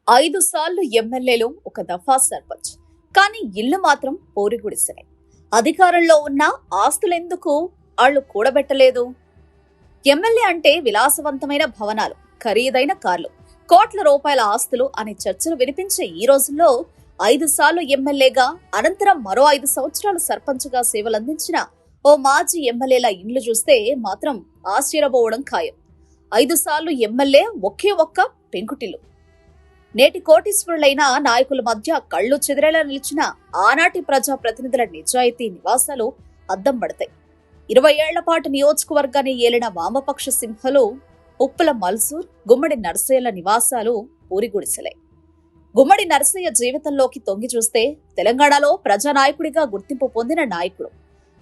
5 సార్లు ఎమ్మెల్యేలు, ఒక దఫా సర్పంచ్. కానీ ఇల్లు మాత్రం పోరిగుడిసెనే. అధికారంలో ఉన్న ఆస్తులెందుకు ఆళ్లు కూడబెట్టలేదు? ఎమ్మెల్యే అంటే విలాసవంతమైన భవనాలు, ఖరీదైన కార్లు, కోట్ల రూపాయల ఆస్తులు అనే చర్చలు వినిపించే ఈ రోజుల్లో 5 సార్లు ఎమ్మెల్యేగా, అనంతరం మరో 5 సంవత్సరాలు సర్పంచ్గా సేవలందించిన ఓ మాజీ ఎమ్మెల్యేల ఇండ్లు చూస్తే మాత్రం ఆశ్చర్యపోవడం ఖాయం. 5 సార్లు ఎమ్మెల్యే, ఒకే ఒక్క పెంకుటిల్లు. నేటి కోటీశ్వరులైన నాయకుల మధ్య కళ్ళు చెదిరేలా నిలిచిన ఆనాటి ప్రజా ప్రతినిధుల నిజాయితీ నివాసాలు అద్దం పడతాయి. 20 ఏళ్ల పాటు నియోజకవర్గాన్ని ఏలిన వామపక్ష సింహలు ఉప్పుల మల్సూర్, గుమ్మడి నర్సయ్యల నివాసాలు పూరిగుడిసెలే. గుమ్మడి నర్సయ్య జీవితంలోకి తొంగి చూస్తే తెలంగాణలో ప్రజానాయకుడిగా గుర్తింపు పొందిన నాయకుడు.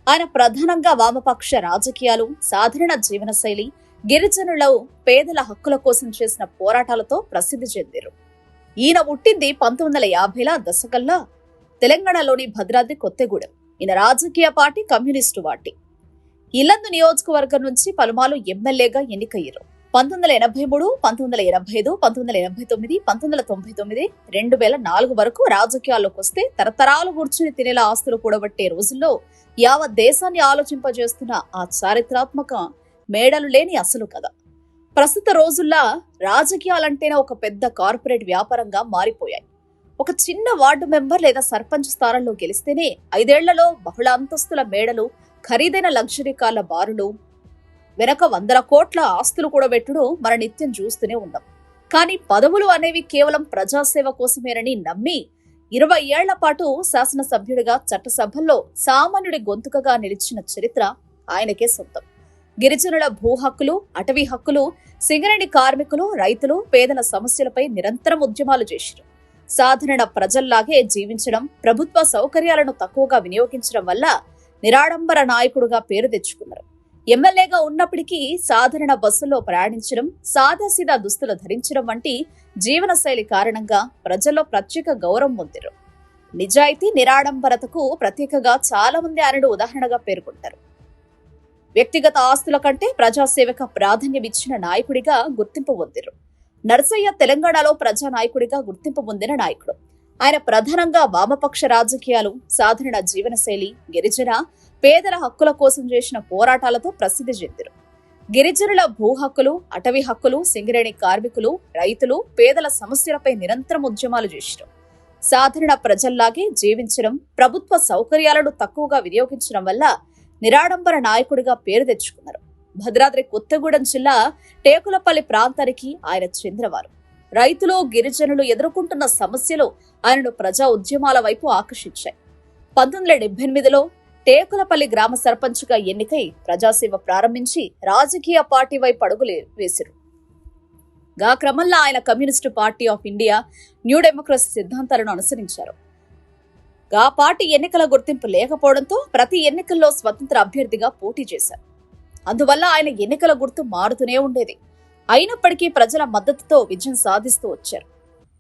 ఆయన ప్రధానంగా వామపక్ష రాజకీయాలు, సాధారణ జీవనశైలి, గిరిజనుల పేదల హక్కుల కోసం చేసిన పోరాటాలతో ప్రసిద్ధి చెందారు. ఈయన పుట్టింది 1950ల దశకల్లా తెలంగాణలోని భద్రాద్రి కొత్తగూడెం. ఈయన రాజకీయ పార్టీ కమ్యూనిస్టు పార్టీ. ఇల్లందు నియోజకవర్గం నుంచి పలుమార్లు ఎమ్మెల్యేగా ఎన్నికయ్యారు. 1983, 1985, 1989, 1999, 2004 వరకు రాజకీయాల్లోకి వస్తే తరతరాలు కూర్చుని తినేలా ఆస్తులు కూడబట్టే రోజుల్లో యావత్ దేశాన్ని ఆలోచింపజేస్తున్న ఆ చారిత్రాత్మక మేడలు లేని అసలు కథ. ప్రస్తుత రోజుల్లో రాజకీయాలంటేనే ఒక పెద్ద కార్పొరేట్ వ్యాపారంగా మారిపోయాయి. ఒక చిన్న వార్డు మెంబర్ లేదా సర్పంచ్ స్థానంలో గెలిస్తేనే 5 ఏళ్లలో బహుళ అంతస్తుల మేడలు, ఖరీదైన లగ్జరీ కార్ల బారులు, వెనక 100 కోట్ల ఆస్తులు కూడబెట్టుడు మన నిత్యం చూస్తూనే ఉన్నాం. కానీ పదవులు అనేవి కేవలం ప్రజాసేవ కోసమేనని నమ్మి 20 ఏళ్ల పాటు శాసనసభ్యుడిగా, చట్టసభల్లో సామాన్యుడి గొంతుకగా నిలిచిన చరిత్ర ఆయనకే సొంతం. గిరిజనుల భూ హక్కులు, అటవీ హక్కులు, సింగరేణి కార్మికులు, రైతులు, పేదల సమస్యలపై నిరంతరం ఉద్యమాలు చేశారు. సాధారణ ప్రజల్లాగే జీవించడం, ప్రభుత్వ సౌకర్యాలను తక్కువగా వినియోగించడం వల్ల నిరాడంబర నాయకుడుగా పేరు తెచ్చుకున్నారు. ఎమ్మెల్యేగా ఉన్నప్పటికీ సాధారణ బస్సుల్లో ప్రయాణించడం, సాదాసీదా దుస్తులు ధరించడం వంటి జీవనశైలి కారణంగా ప్రజల్లో ప్రత్యేక గౌరవం పొందారు. నిజాయితీ, నిరాడంబరతకు ప్రత్యేకగా చాలా మంది ఆయనను ఉదాహరణగా పేర్కొంటారు. వ్యక్తిగత ఆస్తుల కంటే ప్రజాసేవకు ప్రాధాన్యమిచ్చిన నాయకుడిగా గుర్తింపు పొందారు. నర్సయ్య తెలంగాణలో ప్రజానాయకుడిగా గుర్తింపు పొందిన నాయకుడు. ఆయన ప్రధానంగా వామపక్ష రాజకీయాలు, సాధారణ జీవనశైలి, గిరిజన, పేదల హక్కుల కోసం చేసిన పోరాటాలతో ప్రసిద్ధి చెందారు. గిరిజనుల భూ హక్కులు, అటవీ హక్కులు, సింగరేణి కార్మికులు, రైతులు, పేదల సమస్యలపై నిరంతరం ఉద్యమాలు చేశారు. సాధారణ ప్రజల్లాగే జీవించడం, ప్రభుత్వ సౌకర్యాలను తక్కువగా వినియోగించడం వల్ల నిరాడంబర నాయకుడిగా పేరు తెచ్చుకున్నారు. భద్రాద్రి కొత్తగూడెం జిల్లా టేకులపల్లి ప్రాంతానికి ఆయన చెందినవారు. రైతులు, గిరిజనులు ఎదుర్కొంటున్న సమస్యలు ఆయనను ప్రజా ఉద్యమాల వైపు ఆకర్షించాయి. 1978లో టేకులపల్లి గ్రామ సర్పంచ్గా ఎన్నికై ప్రజాసేవ ప్రారంభించి రాజకీయ పార్టీ వైపు అడుగులు వేశారు. గా క్రమంలో ఆయన communist party of India, new democracy సిద్ధాంతాలను అనుసరించారు. గా పార్టీ ఎన్నికల గుర్తింపు లేకపోవడంతో ప్రతి ఎన్నికల్లో స్వతంత్ర అభ్యర్థిగా పోటీ చేశారు. అందువల్ల ఆయన ఎన్నికల గుర్తు మారుతూనే ఉండేది. అయినప్పటికీ ప్రజల మద్దతుతో విజయం సాధిస్తూ వచ్చారు.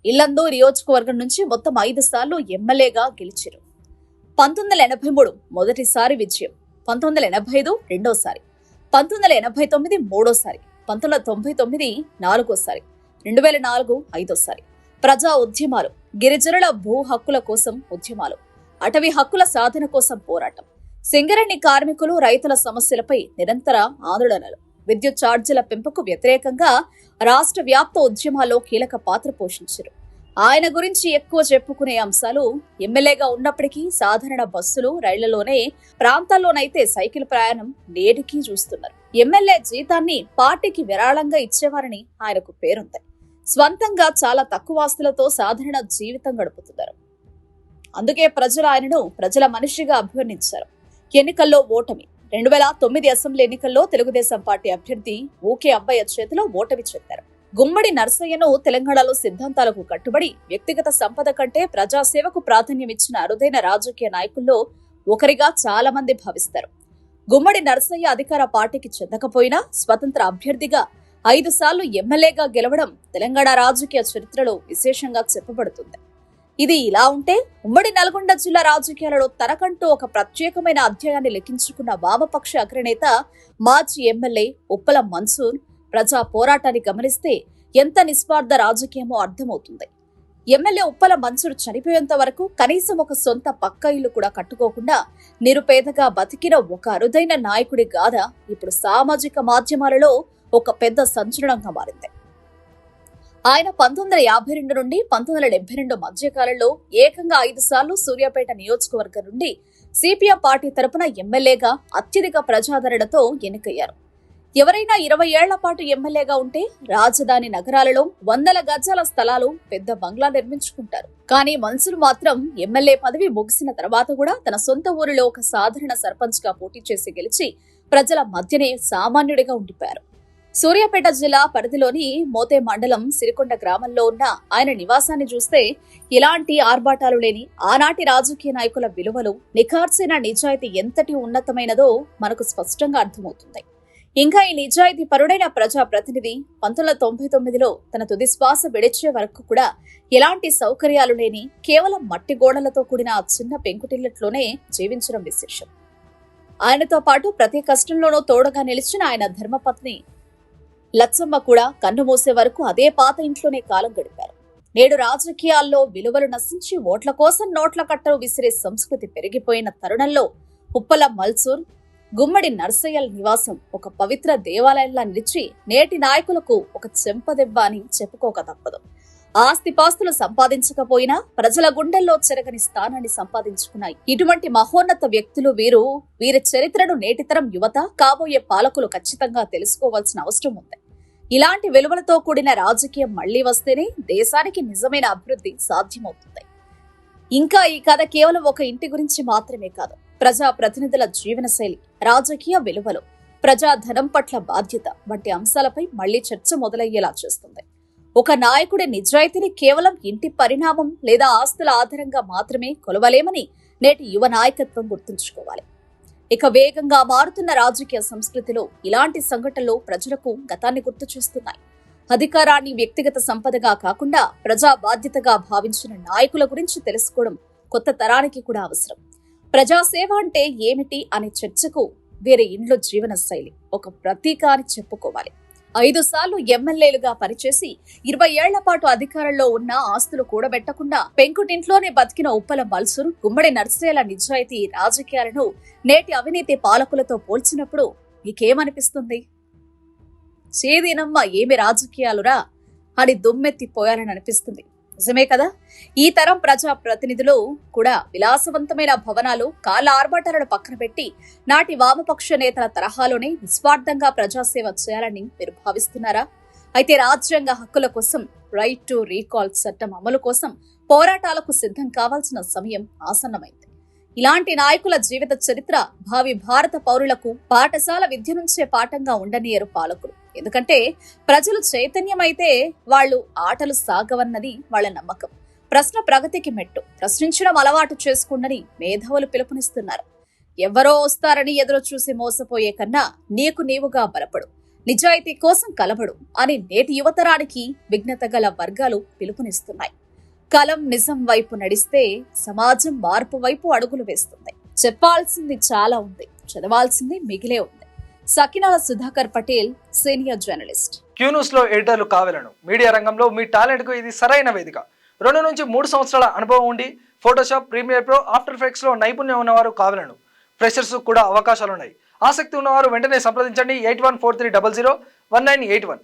ఇల్లందు నియోజకవర్గం నుంచి మొత్తం 5 సార్లు ఎమ్మెల్యేగా గెలిచారు. 1983 మొదటిసారి విజయం, 1985 రెండోసారి, 1989 మూడోసారి, 1999 నాలుగోసారి, 2004 ఐదోసారి. ప్రజా ఉద్యమాలు, గిరిజనుల భూ హక్కుల కోసం ఉద్యమాలు, అటవీ హక్కుల సాధన కోసం పోరాటం, సింగరేణి కార్మికులు, రైతుల సమస్యలపై నిరంతర ఆందోళనలు, విద్యుత్ ఛార్జీల పెంపుకు వ్యతిరేకంగా రాష్ట్ర వ్యాప్త ఉద్యమాల్లో కీలక పాత్ర పోషించారు. ఆయన గురించి ఎక్కువ చెప్పుకునే అంశాలు ఎమ్మెల్యేగా ఉన్నప్పటికీ సాధారణ బస్సులు, రైళ్లలోనే, ప్రాంతాల్లోనైతే సైకిల్ ప్రయాణం నేటికీ చూస్తున్నారు. ఎమ్మెల్యే జీతాన్ని పార్టీకి విరాళంగా ఇచ్చేవారని ఆయనకు పేరుంది. స్వంతంగా చాలా తక్కువ ఆస్తులతో సాధారణ జీవితం గడుపుతున్నారు. అందుకే ప్రజలు ఆయనను ప్రజల మనిషిగా అభివర్ణించారు. ఎన్నికల్లో ఓటమి. 2009 అసెంబ్లీ ఎన్నికల్లో తెలుగుదేశం పార్టీ అభ్యర్థి ఊకే అబ్బయ్య చేతిలో ఓటమి చెందారు. గుమ్మడి నర్సయ్యను తెలంగాణలో సిద్ధాంతాలకు కట్టుబడి వ్యక్తిగత సంపద కంటే ప్రజాసేవకు ప్రాధాన్యమిచ్చిన అరుదైన రాజకీయ నాయకుల్లో ఒకరిగా చాలా మంది భావిస్తారు. గుమ్మడి నర్సయ్య అధికార పార్టీకి చెందకపోయినా స్వతంత్ర అభ్యర్థిగా 5 సార్లు ఎమ్మెల్యేగా గెలవడం తెలంగాణ రాజకీయ చరిత్రలో విశేషంగా చెప్పబడుతుంది. ఇది ఇలా ఉంటే, ఉమ్మడి నల్గొండ జిల్లా రాజకీయాలలో తనకంటూ ఒక ప్రత్యేకమైన అధ్యాయాన్ని లిఖించుకున్న వామపక్ష అగ్రనేత, మాజీ ఎమ్మెల్యే ఉప్పల మన్సూర్ ప్రజా పోరాటాన్ని గమనిస్తే ఎంత నిస్వార్థ రాజకీయమో అర్థమవుతుంది. ఎమ్మెల్యే ఉప్పల మన్సూర్ చనిపోయేంత వరకు కనీసం ఒక సొంత పక్క ఇల్లు కూడా కట్టుకోకుండా నిరుపేదగా బతికిన ఒక అరుదైన నాయకుడి గాథ ఇప్పుడు సామాజిక మాధ్యమాలలో ఒక పెద్ద సంచలనంగా మారింది. ఆయన 1952 నుండి 1972 మధ్యకాలంలో ఏకంగా 5 సార్లు సూర్యాపేట నియోజకవర్గం నుండి సిపిఎం పార్టీ తరపున ఎమ్మెల్యేగా అత్యధిక ప్రజాదరణతో ఎన్నికయ్యారు. ఎవరైనా 20 ఏళ్ల పాటు ఎమ్మెల్యేగా ఉంటే రాజధాని నగరాలలో 100 గజాల స్థలాలు, పెద్ద బంగ్లా నిర్మించుకుంటారు. కానీ మన్సూర్ మాత్రం ఎమ్మెల్యే పదవి ముగిసిన తర్వాత కూడా తన సొంత ఊరిలో ఒక సాధారణ సర్పంచ్ గా పోటీ చేసి గెలిచి ప్రజల మధ్యనే సామాన్యుడిగా ఉండిపోయారు. సూర్యాపేట జిల్లా పరిధిలోని మోతే మండలం సిరికొండ గ్రామంలో ఉన్న ఆయన నివాసాన్ని చూస్తే ఇలాంటి ఆర్భాటాలు లేని ఆనాటి రాజకీయ నాయకుల విలువలు, నిఖార్సైన నిజాయితీ ఎంతటి ఉన్నతమైనదో మనకు స్పష్టంగా అర్థమవుతుంది. ఇంకా ఈ నిజాయితీ పరుడైన ప్రజా ప్రతినిధి 1999లో తన తుది శ్వాస విడిచే వరకు కూడా ఎలాంటి సౌకర్యాలు లేని కేవలం మట్టి గోడలతో కూడిన ఆ చిన్న పెంకుటిల్లట్లోనే జీవించడం విశేషం. ఆయనతో పాటు ప్రతి కష్టంలోనూ తోడుగా నిలిచిన ఆయన ధర్మపత్ని లచ్చమ్మ కూడా కన్ను మూసే వరకు అదే పాత ఇంట్లోనే కాలం గడిపారు. నేడు రాజకీయాల్లో విలువలు నశించి ఓట్ల కోసం నోట్ల కట్టలు విసిరే సంస్కృతి పెరిగిపోయిన తరుణంలో ఉప్పల మన్సూర్, గుమ్మడి నర్సయ్యల నివాసం ఒక పవిత్ర దేవాలయంలా నిలిచి నేటి నాయకులకు ఒక చెంపదెబ్బ అని చెప్పుకోక తప్పదు. ఆస్తిపాస్తులు సంపాదించకపోయినా ప్రజల గుండెల్లో చెరగని స్థానాన్ని సంపాదించుకున్నాయి ఇటువంటి మహోన్నత వ్యక్తులు వీరి చరిత్రను నేటితరం యువత, కాబోయే పాలకులు ఖచ్చితంగా తెలుసుకోవాల్సిన అవసరం ఉంది. ఇలాంటి విలువలతో కూడిన రాజకీయం మళ్లీ వస్తేనే దేశానికి నిజమైన అభివృద్ధి సాధ్యమవుతుంది. ఇంకా ఈ కథ కేవలం ఒక ఇంటి గురించి మాత్రమే కాదు. ప్రజా ప్రతినిధుల జీవనశైలి, రాజకీయ విలువలు, ప్రజాధనం పట్ల బాధ్యత వంటి అంశాలపై మళ్లీ చర్చ మొదలయ్యేలా చేస్తుంది. ఒక నాయకుడి నిజాయితీని కేవలం ఇంటి పరిణామం లేదా ఆస్తుల ఆధారంగా మాత్రమే కొలవలేమని నేటి యువ నాయకత్వం గుర్తుంచుకోవాలి. ఇక వేగంగా మారుతున్న రాజకీయ సంస్కృతిలో ఇలాంటి సంఘటనలు ప్రజలకు గతాన్ని గుర్తు చేస్తున్నాయి. అధికారాన్ని వ్యక్తిగత సంపదగా కాకుండా ప్రజా బాధ్యతగా భావించిన నాయకుల గురించి తెలుసుకోవడం కొత్త తరానికి కూడా అవసరం. ప్రజాసేవ అంటే ఏమిటి అనే చర్చకు వేరే ఇండ్ల జీవన శైలి ఒక ప్రతీక అని చెప్పుకోవాలి. 5 సార్లు ఎమ్మెల్యేలుగా పనిచేసి 20 ఏళ్ల పాటు అధికారంలో ఉన్న ఆస్తులు కూడబెట్టకుండా పెంకుటింట్లోనే బతికిన ఉప్పల మన్సూర్, గుమ్మడి నర్సయ్యల నిజాయితీ రాజకీయాలను నేటి అవినీతి పాలకులతో పోల్చినప్పుడు మీకేమనిపిస్తుంది? చేదినమ్మ ఏమి రాజకీయాలురా అని దుమ్మెత్తిపోయాలని అనిపిస్తుంది. నిజమే కదా? ఈ తరం ప్రజా ప్రతినిధులు కూడా విలాసవంతమైన భవనాలు, కాళ్ళ ఆర్భాటాలను పక్కన పెట్టి నాటి వామపక్ష నేతల తరహాలోనే నిస్వార్థంగా ప్రజాసేవ చేయాలని మీరు భావిస్తున్నారా? అయితే రాజ్యాంగ హక్కుల కోసం, రైట్ టు రీకాల్ చట్టం అమలు కోసం పోరాటాలకు సిద్ధం కావాల్సిన సమయం ఆసన్నమైంది. ఇలాంటి నాయకుల జీవిత చరిత్ర భావి భారత పౌరులకు పాఠశాల విద్య నుంచే పాఠంగా ఉండనియరు పాలకులు. ఎందుకంటే ప్రజలు చైతన్యమైతే వాళ్ళు ఆటలు సాగవన్నది వాళ్ళ నమ్మకం. ప్రశ్న ప్రగతికి మెట్టు, ప్రశ్నించడం అలవాటు చేసుకుండని మేధావులు పిలుపునిస్తున్నారు. ఎవరో వస్తారని ఎదురు చూసి మోసపోయే కన్నా నీకు నీవుగా బలపడు, నిజాయితీ కోసం కలబడు అని నేటి యువతరానికి విఘ్నత గల వర్గాలు పిలుపునిస్తున్నాయి. కలం నిజం వైపు నడిస్తే సమాజం మార్పు వైపు అడుగులు వేస్తుంది. చెప్పాల్సింది చాలా ఉంది, చదవాల్సింది మిగిలే ఉంది. Sakinala Sudhakar Patel, senior journalist. Q News లో ఎడిటర్లు కావాలను మీడియా రంగంలో మీ టాలెంట్ కు ఇది సరైన వేదిక. 2 నుంచి 3 సంవత్సరాల అనుభవం ఉండి Photoshop, Premiere Pro, After Effects లో నైపుణ్యం ఉన్నవారు కావాలను. ఫ్రెషర్స్ కూడా అవకాశాలున్నాయి. ఆసక్తి ఉన్నవారు వెంటనే సంప్రదించండి. 8143001981.